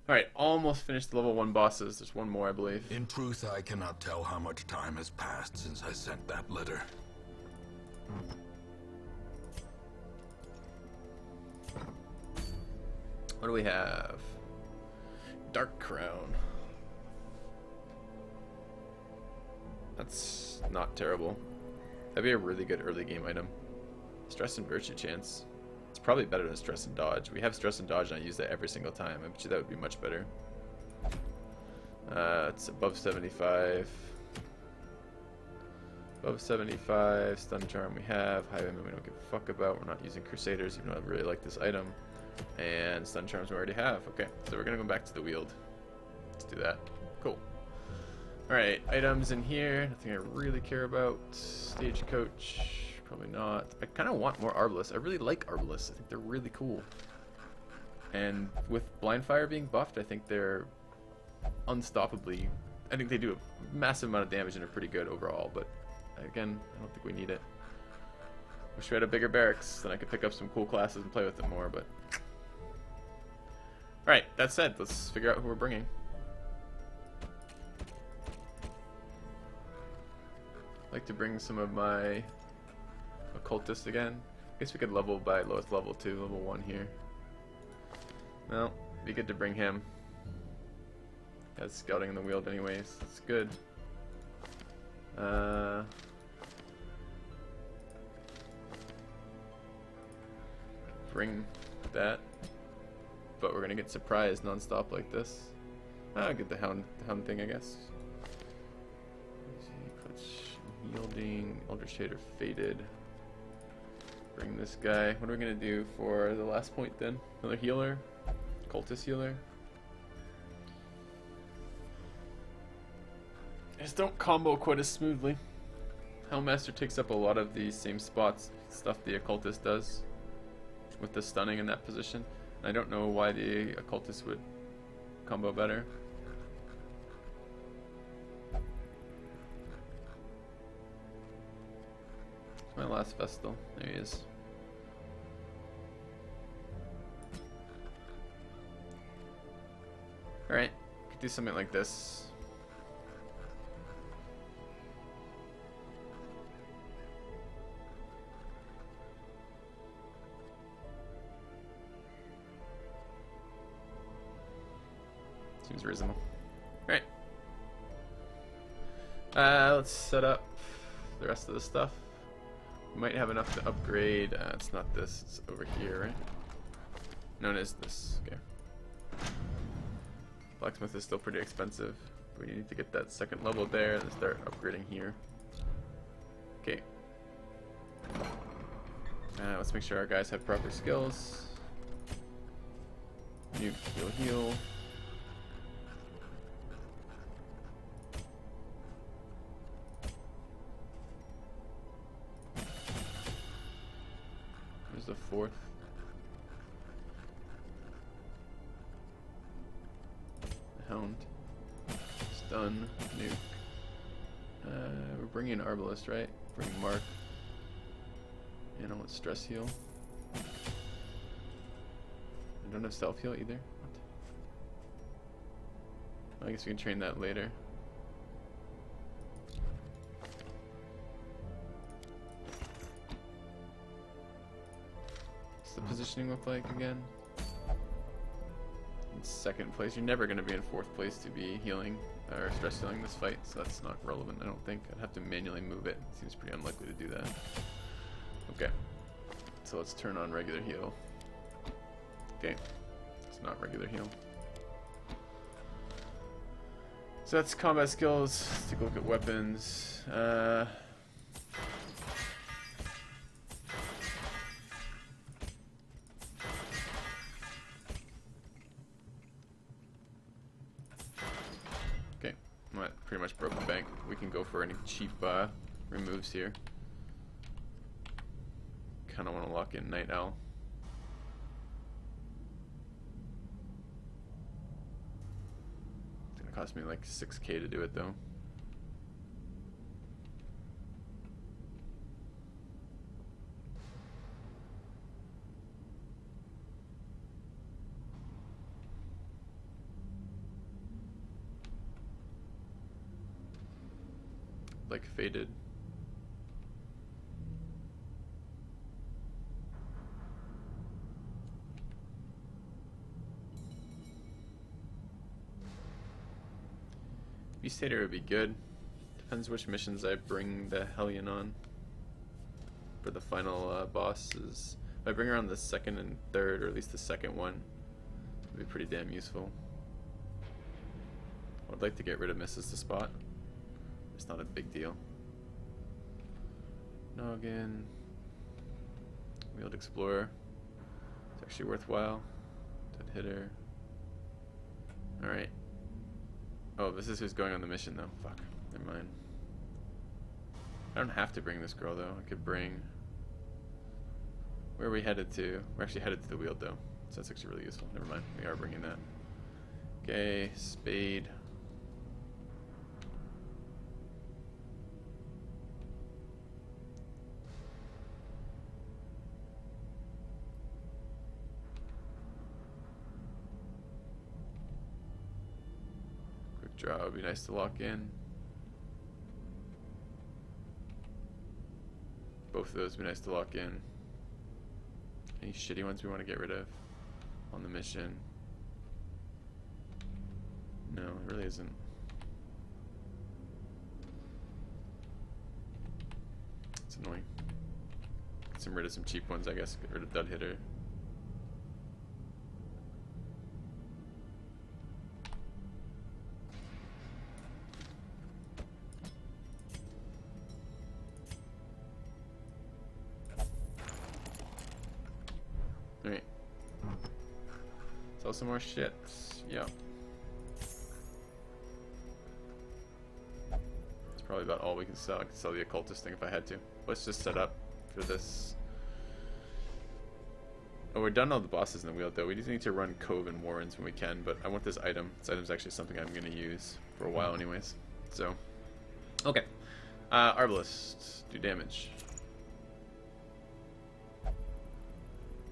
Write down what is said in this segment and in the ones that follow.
Alright, almost finished the level 1 bosses. There's one more, I believe. In truth, I cannot tell how much time has passed since I sent that letter. What do we have? Dark Crown. That's not terrible. That'd be a really good early game item. Stress and Virtue Chance. It's probably better than Stress and Dodge. We have Stress and Dodge and I use that every single time. I bet you that would be much better. It's above 75. Above 75. Stun Charm we have. Highwayman we don't give a fuck about. We're not using Crusaders even though I really like this item. And Stun Charms we already have. Okay, so we're gonna go back to the Weald. Let's do that. Cool. Alright, items in here. Nothing I really care about. Stagecoach. Probably not. I kind of want more Arbalists. I really like Arbalists. I think they're really cool. And with Blind Fire being buffed, I think they're unstoppably... I think they do a massive amount of damage and are pretty good overall, but again, I don't think we need it. Wish we had a bigger barracks, then I could pick up some cool classes and play with them more, but... Alright, that said, let's figure out who we're bringing. I'd like to bring some of my occultists again. I guess we could level by lowest level too, level 1 here. Well, be good to bring him. Has scouting in the Weald anyways, it's good. Bring that. But we're gonna get surprised non-stop like this. I'll get the hound thing, I guess. Yielding, Elder Shader faded. Bring this guy. What are we gonna do for the last point then? Another healer? Cultist healer? Just don't combo quite as smoothly. Helmmaster takes up a lot of the same spots, stuff the occultist does. With the stunning in that position. I don't know why the occultist would combo better. My last Vestal. There he is. Alright, could do something like this. Seems reasonable. Alright. Let's set up the rest of the stuff. We might have enough to upgrade. It's not this, it's over here, right? No, it is this. Okay. Blacksmith is still pretty expensive. We need to get that second level there and start upgrading here. Okay. Let's make sure our guys have proper skills. Nuke, heal, heal. There's the fourth. Hound. Stun. Nuke. We're bringing Arbalist, right? Bring Mark. And I want Stress Heal. I don't have Self Heal either. What? I guess we can train that later. What's the positioning look like again? In second place. You're never going to be in fourth place to be healing or stress healing this fight, so that's not relevant, I don't think. I'd have to manually move it. Seems pretty unlikely to do that. Okay. So let's turn on regular heal. Okay. It's not regular heal. So that's combat skills. Let's take a look at weapons. Okay, well, that pretty much broke the bank. We can go for any cheap removes here. Kind of want to lock in Night Owl. It's gonna cost me like 6k to do it though. like faded. Beast Hater would be good. Depends which missions I bring the Hellion on for the final bosses. If I bring her on the second and third, or at least the second one, it'd be pretty damn useful. I'd like to get rid of Mrs. the Spot. It's not a big deal. Noggin. Wheeled Explorer. It's actually worthwhile. Dead Hitter. Alright. Oh, this is who's going on the mission though. Fuck. Never mind. I don't have to bring this girl though. I could bring... Where are we headed to? We're actually headed to the Weald though. So that's actually really useful. Never mind. We are bringing that. Okay. Spade. Draw would be nice to lock in. Both of those would be nice to lock in. Any shitty ones we want to get rid of on the mission? No, it really isn't. It's annoying. Get rid of some cheap ones, I guess. Get rid of Dead Hitter. Alright. Sell some more shit. Yep. That's probably about all we can sell. I could sell the occultist thing if I had to. Let's just set up for this. Oh, we're done all the bosses in the Weald though. We just need to run Cove and Warrens when we can, but I want this item. This item's actually something I'm going to use for a while anyways. So, okay. Arbalist. Do damage.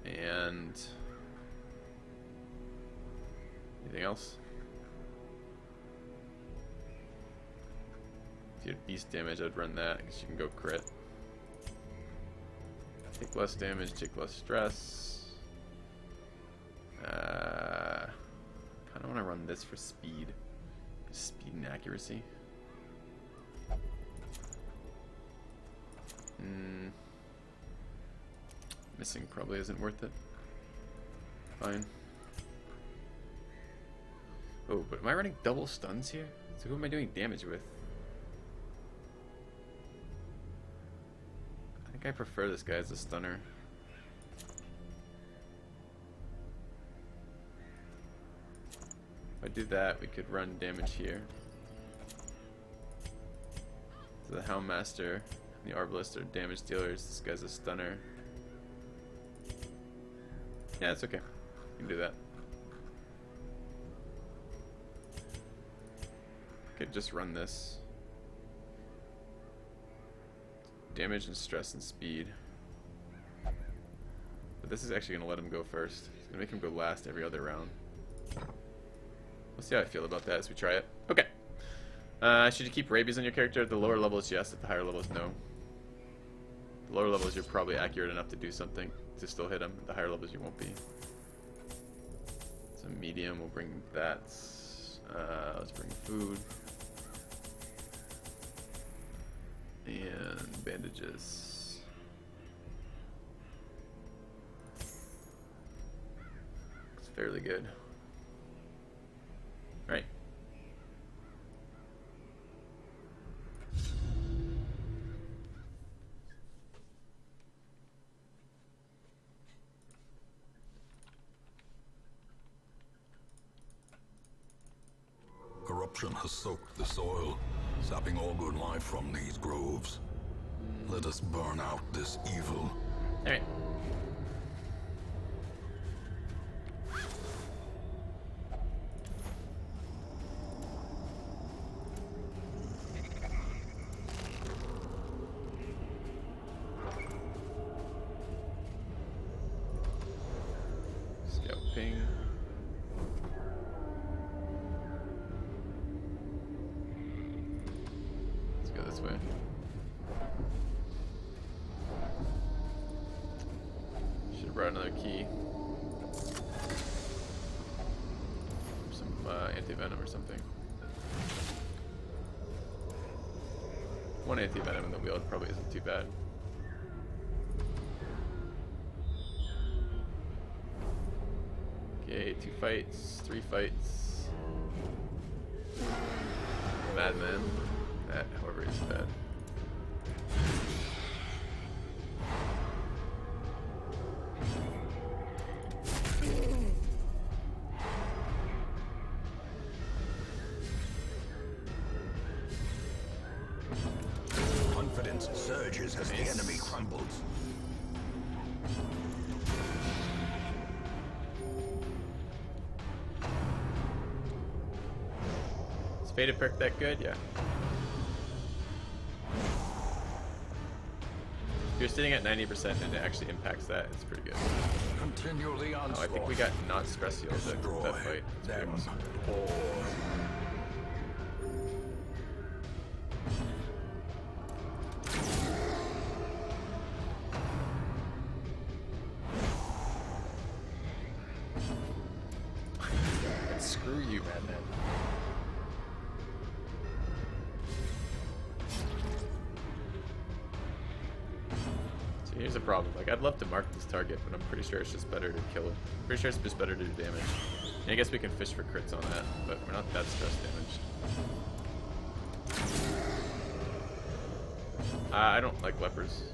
And anything else? If you had beast damage, I'd run that because you can go crit. Take less damage, take less stress. Kind of want to run this for speed. Speed and accuracy. Missing probably isn't worth it. Fine. Oh, but am I running double stuns here? So who am I doing damage with? I think I prefer this guy as a stunner. If I do that, we could run damage here. So the Houndmaster and the Arbalist are damage dealers. This guy's a stunner. Yeah, it's okay. You can do that. Could just run this. Damage and stress and speed. But this is actually going to let him go first. It's going to make him go last every other round. We'll see how I feel about that as we try it. Okay. Should you keep rabies on your character? At the lower levels, yes. At the higher levels, no. The lower levels, you're probably accurate enough to do something to still hit him. At the higher levels, you won't be. So medium, we'll bring that. Let's bring food. And bandages. It's fairly good. Right. Corruption has soaked the soil, sapping all good life from these groves. Let us burn out this evil. Alright. Scout ping. this way. Should have brought another key. Some anti-venom or something. One anti-venom in the wheel probably isn't too bad. Okay, 2 fights, 3 fights. Madman. However, he's bad. Confidence surges as the enemy crumbles. Is Faded Perk that good? Yeah. If you're sitting at 90% and it actually impacts that, it's pretty good. Continually Oh, I think we got not stress healed that fight. That's pretty awesome. Screw you, Madman. So here's the problem. Like, I'd love to mark this target, but I'm pretty sure it's just better to kill him. Pretty sure it's just better to do damage. And I guess we can fish for crits on that, but we're not that stress damaged. I don't like lepers.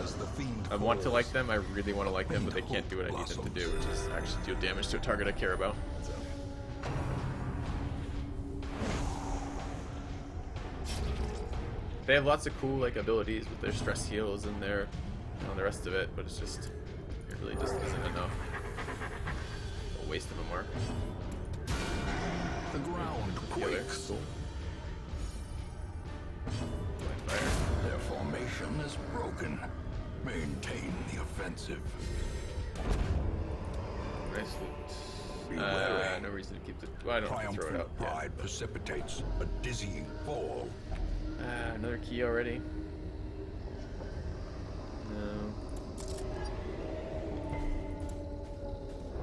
As the fiend I want to like them, I really want to like them, but they can't do what I need them to do, which is actually deal damage to a target I care about. So. They have lots of cool like abilities with their stress heals and their, you know, the rest of it, but it's just, it really just isn't enough. A waste of a mark. The ground quakes. Cool. Fire. Their formation is broken. Maintain the offensive. Nice loot. No reason to keep the. Well, I don't have to throw it out. Pride precipitates a dizzying fall. Another key already. No.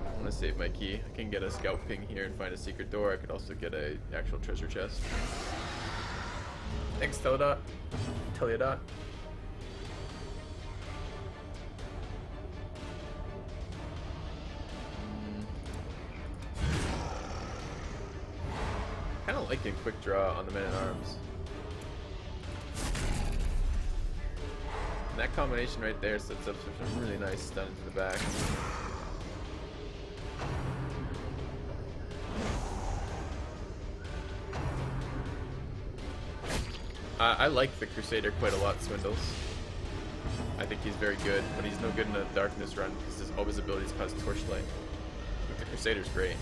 I want to save my key. I can get a scout ping here and find a secret door. I could also get a actual treasure chest. Thanks, Teledot. Teledot. Kind of like a quick draw on the men-at-arms. That combination right there sets up some really nice stun to the back. I like the Crusader quite a lot, Swindles. I think he's very good, but he's no good in a darkness run because all his abilities cause torchlight. But the Crusader's great.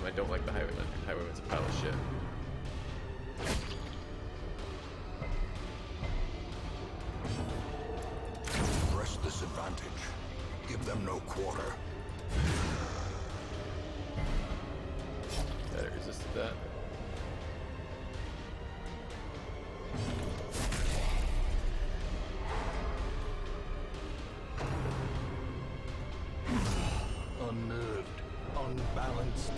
I don't like the Highwayman. Highwayman's a pile of shit. Press this advantage. Give them no quarter. That resisted that. Unnerved, unbalanced.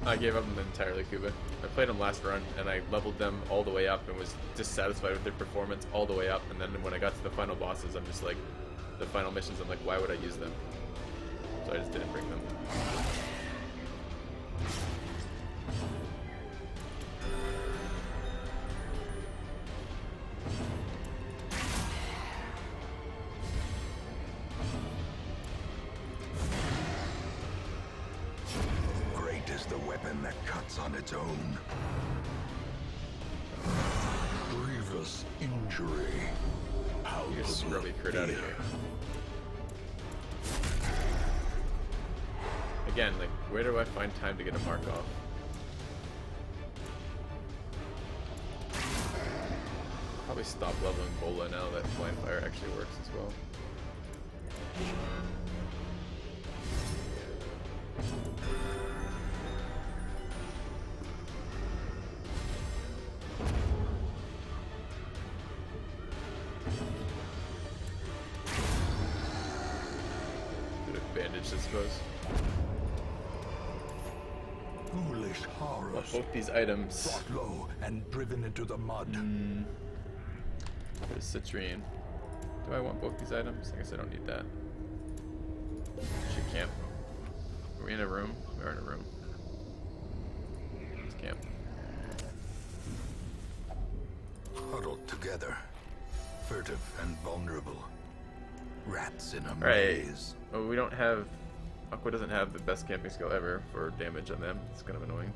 I gave up on them entirely, Kuba. I played them last run, and I leveled them all the way up and was dissatisfied with their performance all the way up, and then when I got to the final bosses, I'm just like, the final missions, I'm like, why would I use them? So I just didn't bring them. weapon that cuts on its own. Grievous injury. Get a scrubby crit out of here. Again, like, where do I find time to get a mark off? Probably stop leveling Bola now that Blind Fire actually works as well. Bandage, I suppose. Foolish horrors. Both these items. Brought low and driven into the mud. What is citrine? Do I want both these items? I guess I don't need that. Should camp. Are we in a room? We are in a room. Let's camp. Huddled together. Furtive and vulnerable. Rats in a Right. maze. Oh, we don't have... Aqua doesn't have the best camping skill ever for damage on them. It's kind of annoying.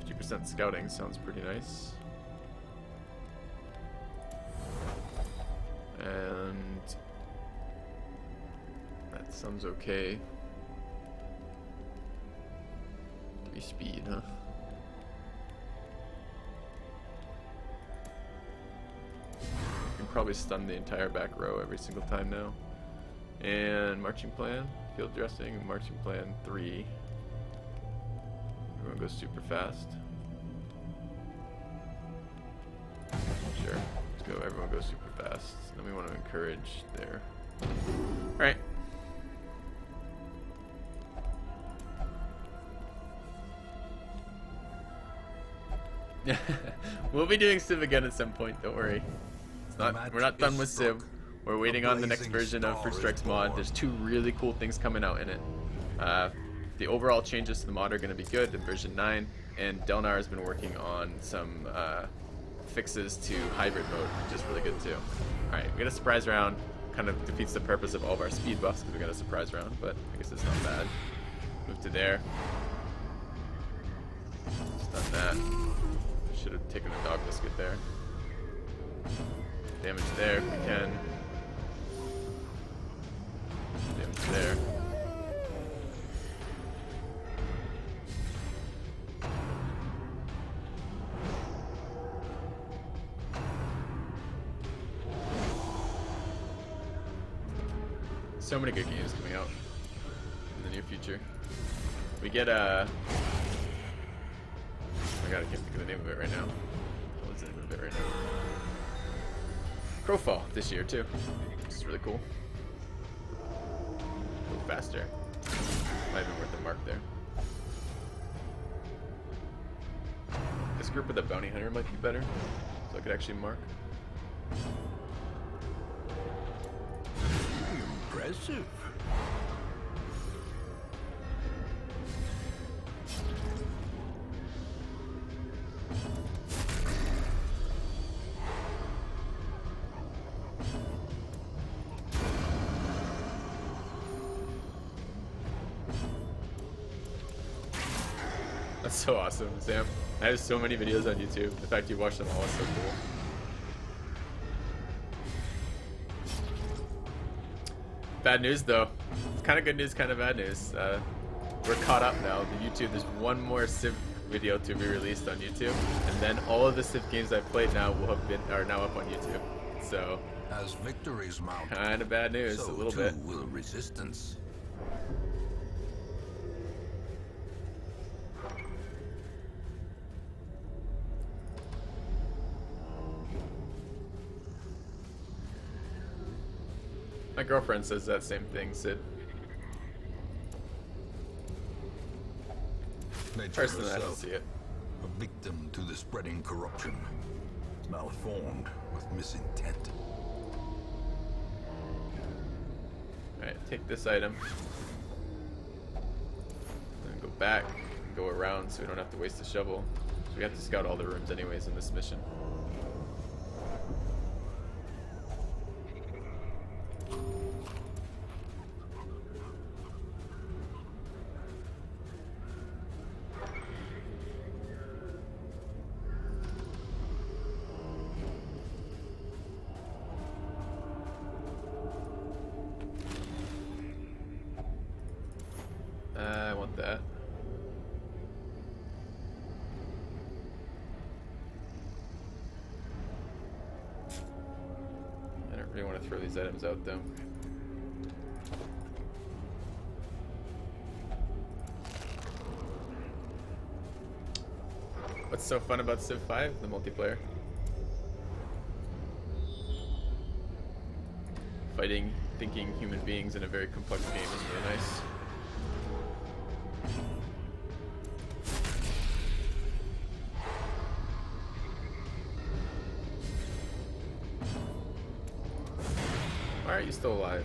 50% scouting sounds pretty nice. And... that sounds okay. 3 speed, huh? Probably stun the entire back row every single time now. And marching plan, field dressing, marching plan 3. Everyone goes super fast. Sure, let's go. Everyone goes super fast. Then we want to encourage there. All right. We'll be doing Civ again at some point. Don't worry. We're not done with Civ. We're waiting on the next version of First Strike's mod. There's 2 really cool things coming out in it. The overall changes to the mod are going to be good in version 9, and Delnar has been working on some fixes to hybrid mode, which is really good too. Alright, we got a surprise round. Kind of defeats the purpose of all of our speed buffs because we got a surprise round, but I guess it's not bad. Move to there. Stun that. Should have taken a dog biscuit there. Damage there if we can. Damage there. So many good games coming out in the near future. We get oh my god, I can't think of the name of it right now. What's the name of it right now? Crowfall this year too, which is really cool. Go faster. Might have been worth the mark there. This group with a bounty hunter might be better, so I could actually mark. Impressive. That's so awesome, Sam. I have so many videos on YouTube. The fact you watch them all is so cool. Bad news though. Kind of good news, kind of bad news. We're caught up now. The YouTube, there's one more Civ video to be released on YouTube, and then all of the Civ games I've played now are now up on YouTube. So, as victories mount, kind of bad news, so a little too bit. will resistance. My girlfriend says that same thing, Sid. Nature Personally, I don't herself, see it. a victim to the spreading corruption, malformed with misintent. Alright, take this item. Then go back, and go around so we don't have to waste the shovel. So we have to scout all the rooms anyways in this mission. really want to throw these items out though. What's so fun about Civ 5? The multiplayer. Fighting thinking human beings in a very complex game is really nice. Why are you still alive?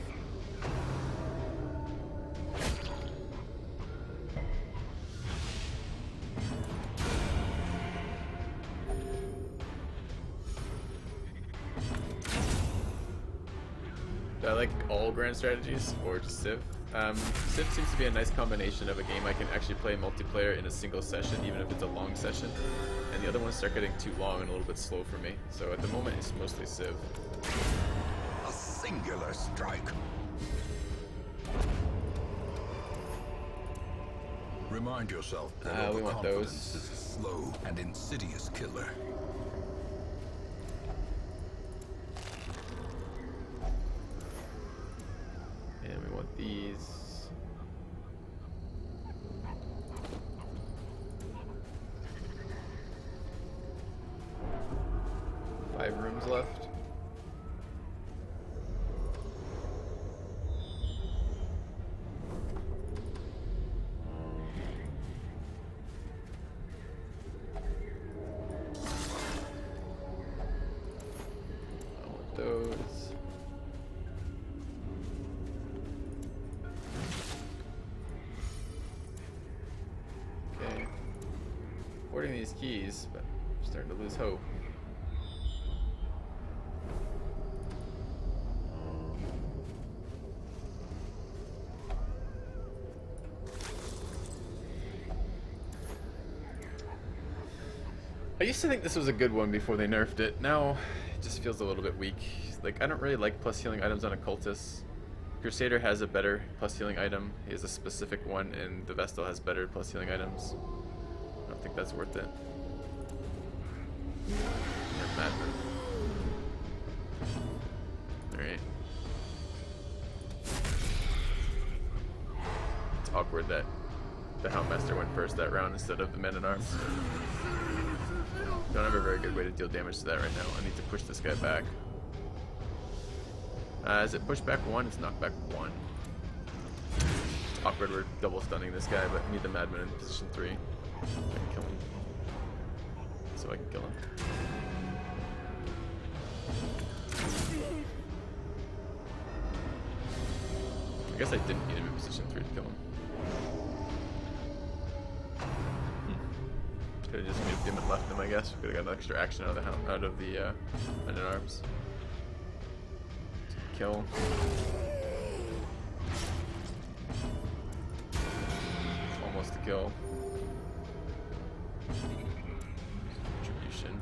Do I like all grand strategies or just Civ? Civ seems to be a nice combination of a game I can actually play multiplayer in a single session, even if it's a long session, and the other ones start getting too long and a little bit slow for me. So at the moment, it's mostly Civ. A singular strike. Remind yourself that we want overconfidence those. is a slow and insidious killer. And we want these. Five rooms left. I want those. Okay. Hoarding these keys, but I'm starting to lose hope. I used to think this was a good one before they nerfed it. Now, it just feels a little bit weak. Like, I don't really like plus healing items on occultists. Crusader has a better plus healing item. He has a specific one, and the Vestal has better plus healing items. I don't think that's worth it. Yeah, Madman. Alright. It's awkward that the Houndmaster went first that round instead of the Men-at-Arms. Don't have a very good way to deal damage to that right now. I need to push this guy back. Is it push back 1? It's knock back 1. It's awkward, we're double stunning this guy, but I need the Madman in position 3. I can kill him. So I can kill him. I guess I didn't need him in position 3 to kill him. Could have just moved him and left him, I guess. We could have got extra action out of the Men-at-Arms. Kill. Almost a kill. Contribution.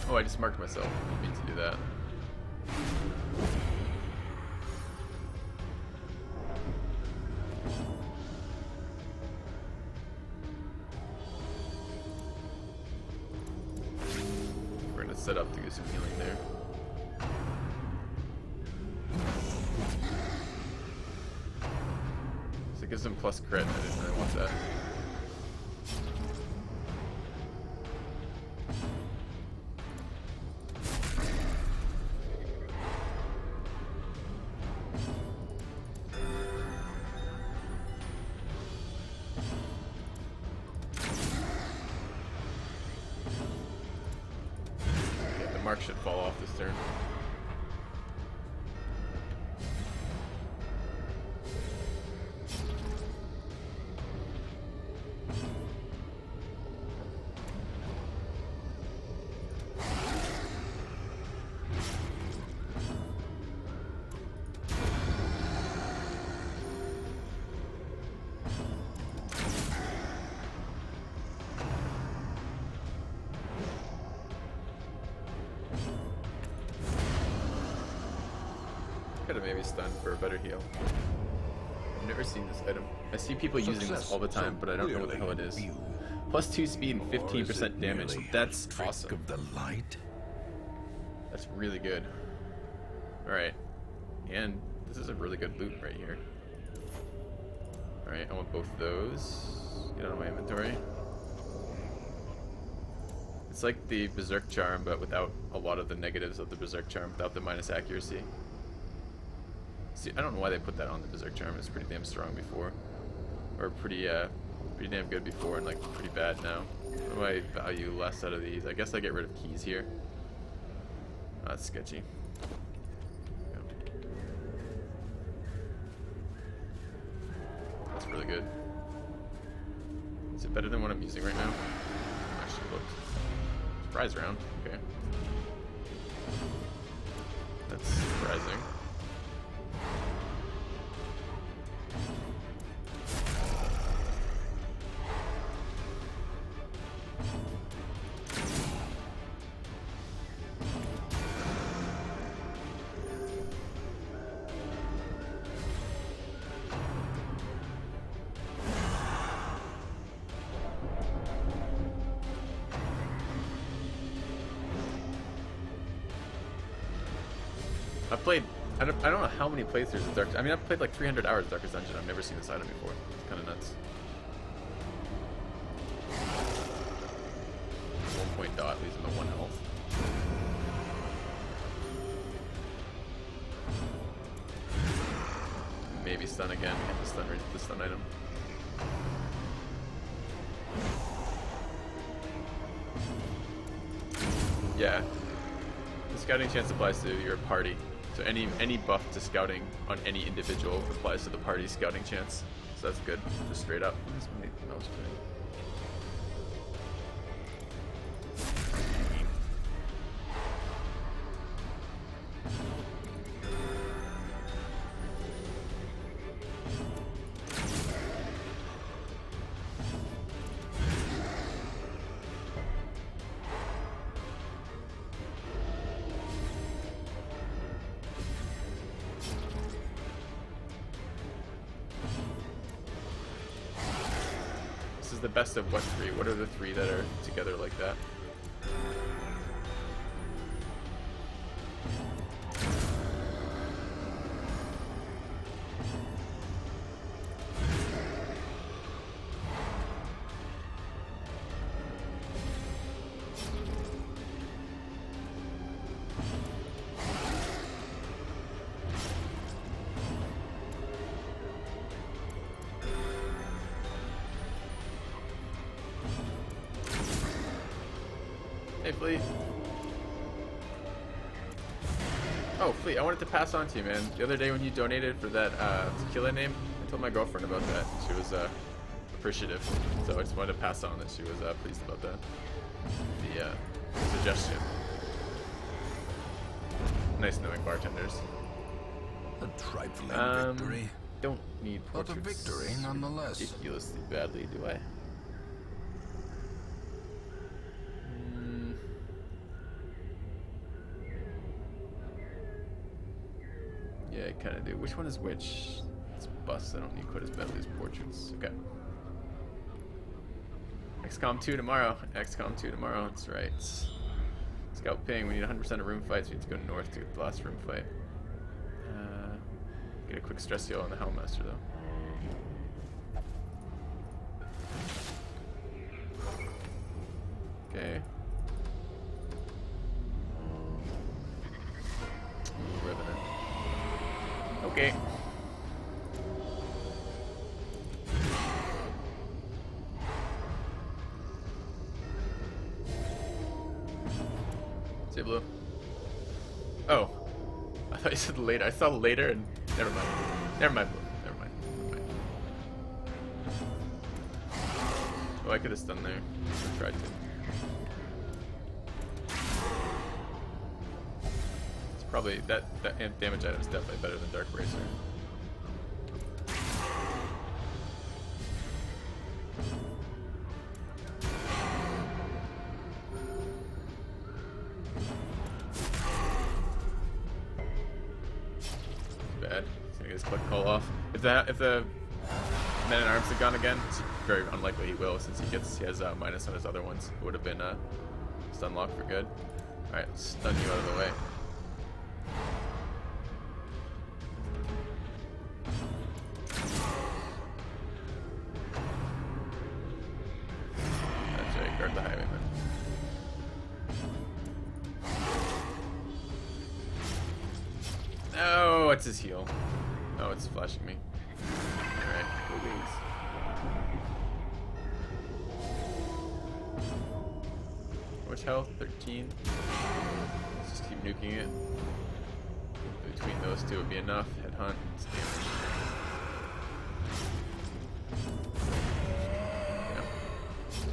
Oh, I just marked myself. I didn't mean to do that. Set up to get some healing there. So it gives him plus crit. I didn't really want that. Mark should fall off this turn. Could have maybe stunned for a better heal. I've never seen this item. I see people using this all the time, but I don't know what the hell it is. +2 speed and 15% damage. That's awesome. Of the light? That's really good. Alright. And this is a really good loot right here. Alright, I want both of those. Get out of my inventory. It's like the Berserk Charm, but without a lot of the negatives of the Berserk Charm, without the minus accuracy. See, I don't know why they put that on the Berserk Charm. It's pretty damn strong before. Or pretty damn good before and like pretty bad now. What do I value less out of these? I guess I get rid of keys here. Oh, that's sketchy. Yeah. That's really good. Is it better than what I'm using right now? Actually looked. Surprise round. Okay. That's surprising. I don't know how many playthroughs of Dark. I mean, I've played like 300 hours of Darkest Dungeon. I've never seen this item before. It's kind of nuts. 1 point dot leaves him at 1 health. Maybe stun again. The stun item. Yeah. The scouting chance applies to your party. So any buff to scouting on any individual applies to the party's scouting chance. So that's good, just straight up. What is my mouse doing? This is the best of what three? What are the three that are together like that? Hey, Flea. Oh, Flea, I wanted to pass on to you, man. The other day when you donated for that tequila name, I told my girlfriend about that. She was appreciative. So I just wanted to pass on that she was pleased about that. The suggestion. Nice knowing bartenders. A trifling victory. Don't need But a portraits victory nonetheless. ridiculously badly, do I? Yeah, I kind of do. Which one is which? It's busts. I don't need quite as badly as portraits. Okay. XCOM 2 tomorrow. XCOM 2 tomorrow. That's right. Scout ping. We need 100% of room fights. We need to go north to get the last room fight. Get a quick stress heal on the Hellmaster though. Okay. Revenant. Okay. Say blue. Oh. I thought you said later. I saw later and never mind. Never mind, blue. Never mind. Never mind. Oh, I could have stunned there. I tried to. It's probably that damage item is definitely better than Dark Bracer. Bad. He's gonna get his click call off. If the Men at Arms had gone again, it's very unlikely he will, since he has minus on his other ones. It would have been stun lock for good. Alright, let's stun you out of the way. That's right, guard the highwayman. Oh, what's his heal? Oh, it's flashing me. Alright, Louise. How much health? 13. Let's just keep nuking it. Between those two would be enough. Headhunt. It's damage. Yeah.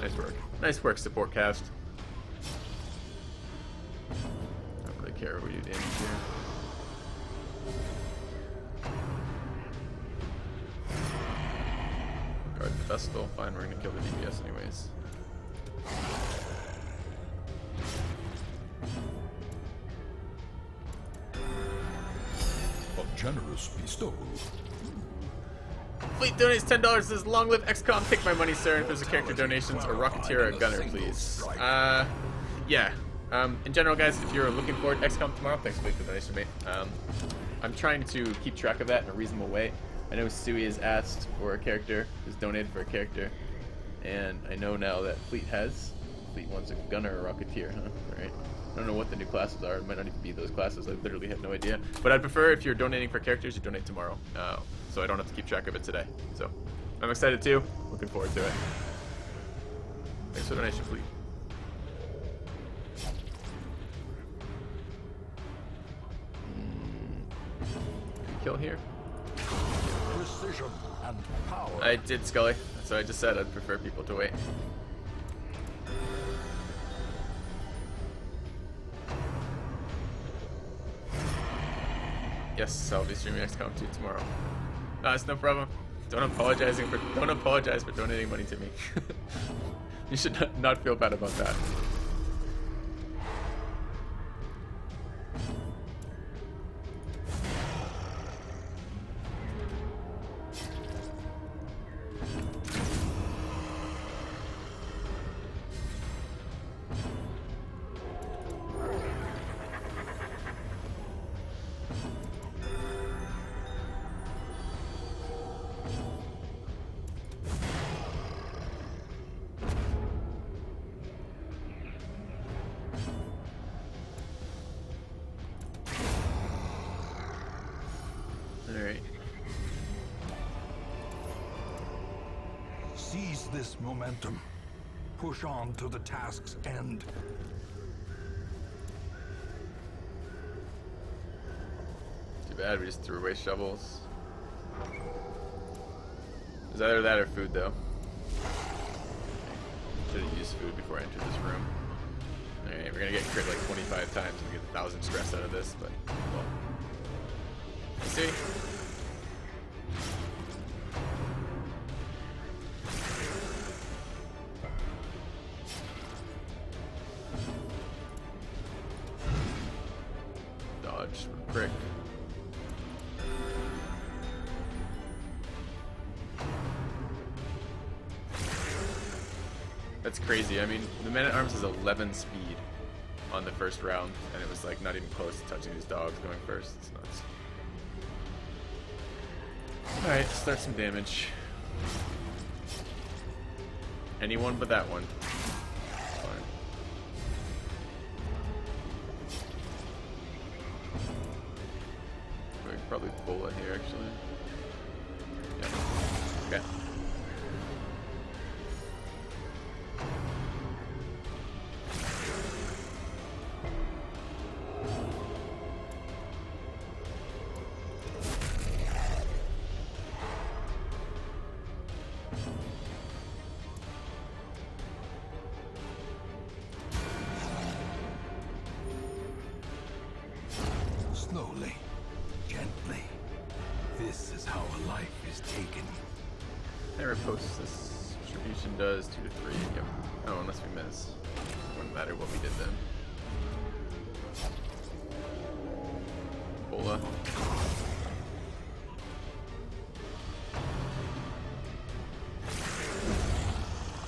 Nice work. Nice work, support cast. I don't really care what you damage here. Guard the Vestal. Fine, we're gonna kill the DPS anyways. A generous bestowal. Fleet donates $10. Says, long live XCOM. Take my money, sir. If there's a character donations, a Rocketeer or a Gunner, please. Yeah. In general, guys, if you're looking forward to XCOM tomorrow, thanks for the donation, mate. I'm trying to keep track of that in a reasonable way. I know Sui has asked for a character, has donated for a character, and I know now that Fleet wants a Gunner or a Rocketeer, huh? Alright. I don't know what the new classes are. It might not even be those classes. I literally have no idea. But I'd prefer if you're donating for characters, you donate tomorrow. So I don't have to keep track of it today. So I'm excited too. Looking forward to it. Thanks for the donation, Fleet. Kill here. Precision and power. I did, Scully. So I just said I'd prefer people to wait. Yes, I'll be streaming XCOM 2 tomorrow. It's no problem. Don't apologize for donating money to me. You should not feel bad about that. Alright. Seize this momentum. Push on to the task's end. Too bad we just threw away shovels. It was either that or food, though. Should have used food before I entered this room. Alright, we're gonna get crit like 25 times and get 1,000 stress out of this, but well. Let's see. Dodge, prick. That's crazy. I mean, the Man-at-Arms is 11 speed on the first round, and it was like not even close to touching these dogs going first. It's nuts. Alright, start some damage. Anyone but that one. Fine. We could probably Bola here, actually. Yeah. Okay. Slowly, gently. This is how a life is taken. Never posts this. Distribution does 2 to 3. Yep. Oh, unless we miss. Wouldn't matter what we did then. Bola.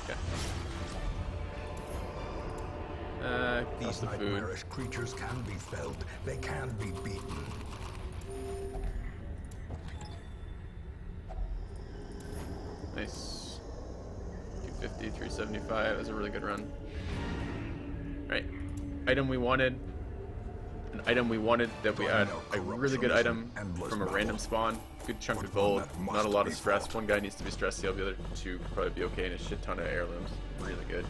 Okay. These Lots of food. nightmarish creatures can be felled. They can be beaten. Nice. 250, 375. That's a really good run. Right. Item we wanted. An item we wanted that we had a really good item from a random spawn. Good chunk of gold. Not a lot of stress. One guy needs to be stressed healed. The other two could probably be okay. And a shit ton of heirlooms. Really good.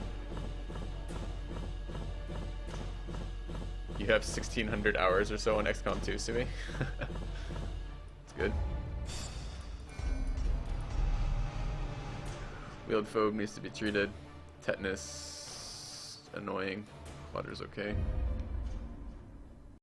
You have 1,600 hours or so on XCOM 2, Sui. It's good. Wheeled phobe needs to be treated. Tetanus, annoying. Clutter's okay.